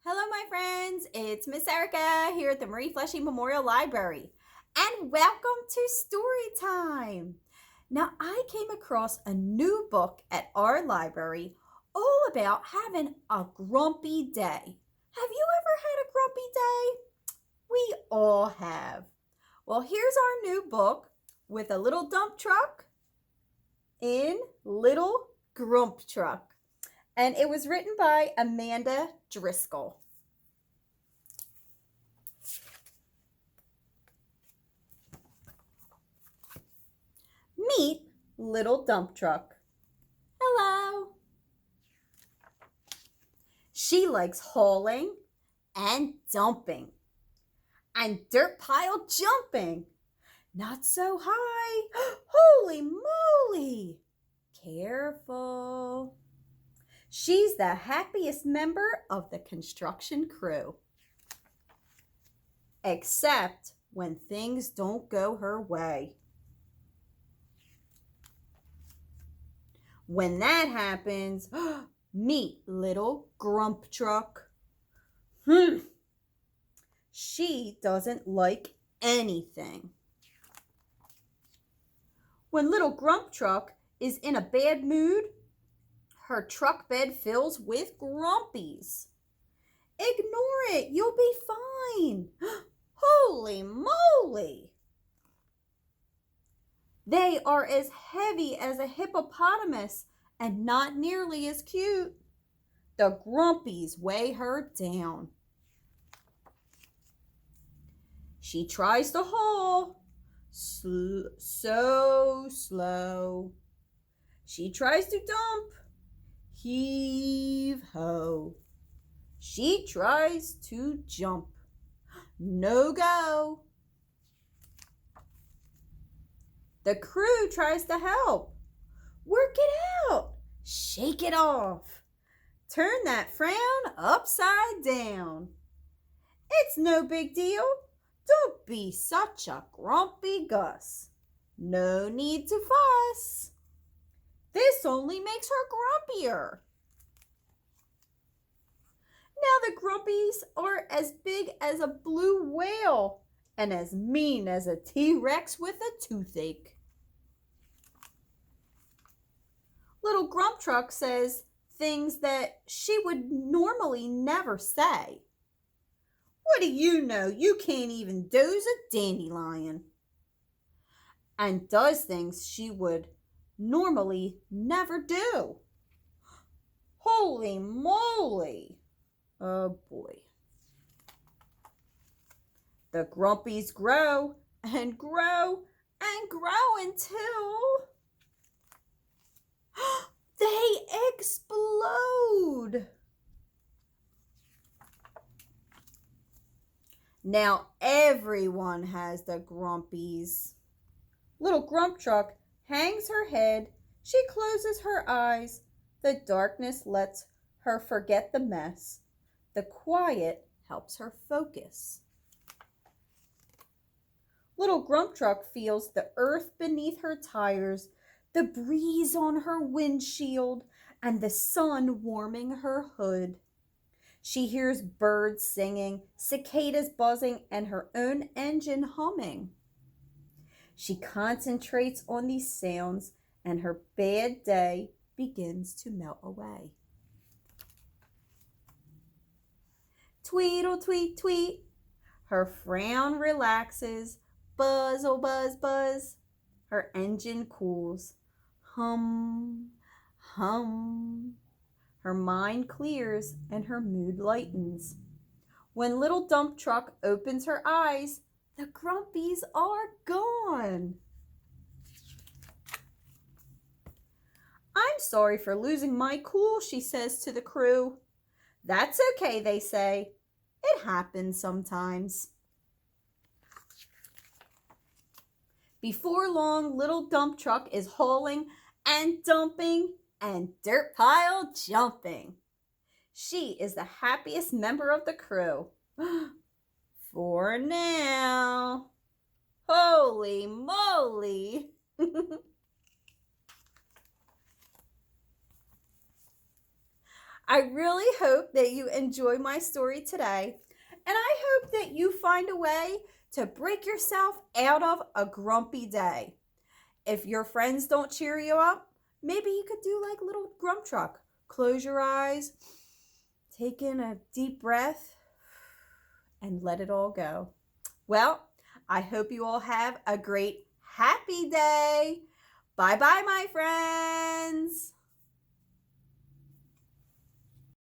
Hello, my friends. It's Miss Erica here at the Marie Flesching Memorial Library, and welcome to Story Time. Now, I came across a new book at our library all about having a grumpy day. Have you ever had a grumpy day? We all have. Well, here's our new book with a little dump truck in Little Grump Truck. And it was written by Amanda Driscoll. Meet Little Dump Truck. Hello. She likes hauling and dumping and dirt pile jumping. Not so high. Holy moly. Careful. She's the happiest member of the construction crew. Except when things don't go her way. When that happens, meet Little Grump Truck. She doesn't like anything. When Little Grump Truck is in a bad mood, her truck bed fills with grumpies. Ignore it, you'll be fine. Holy moly! They are as heavy as a hippopotamus and not nearly as cute. The grumpies weigh her down. She tries to haul, so slow. She tries to dump, heave ho. She tries to jump, no go. The crew tries to help. Work it out. Shake it off. Turn that frown upside down. It's no big deal. Don't be such a grumpy Gus. No need to fuss. This only makes her grumpier. Now the grumpies are as big as a blue whale and as mean as a T-Rex with a toothache. Little Grump Truck says things that she would normally never say. What do you know? You can't even doze a dandelion. And does things she would normally never do. Holy moly! Oh boy. The grumpies grow and grow and grow until they explode. Now everyone has the grumpies. Little Grump Truck hangs her head. She closes her eyes. The darkness lets her forget the mess. The quiet helps her focus. Little Grump Truck feels the earth beneath her tires, the breeze on her windshield, and the sun warming her hood. She hears birds singing, cicadas buzzing, and her own engine humming. She concentrates on these sounds, and her bad day begins to melt away. Tweedle, tweet, tweet. Her frown relaxes. Buzz, oh buzz, buzz. Her engine cools. Hum, hum. Her mind clears and her mood lightens. When Little Dump Truck opens her eyes, the grumpies are gone. I'm sorry for losing my cool, she says to the crew. That's okay, they say. It happens sometimes. Before long, Little Dump Truck is hauling and dumping and dirt pile jumping. She is the happiest member of the crew. For now. Holy moly. I really hope that you enjoy my story today, and I hope that you find a way to break yourself out of a grumpy day. If your friends don't cheer you up, maybe you could do like little Grump truck. Close your eyes, take in a deep breath, and let it all go. Well, I hope you all have a great, happy day. Bye bye, my friends.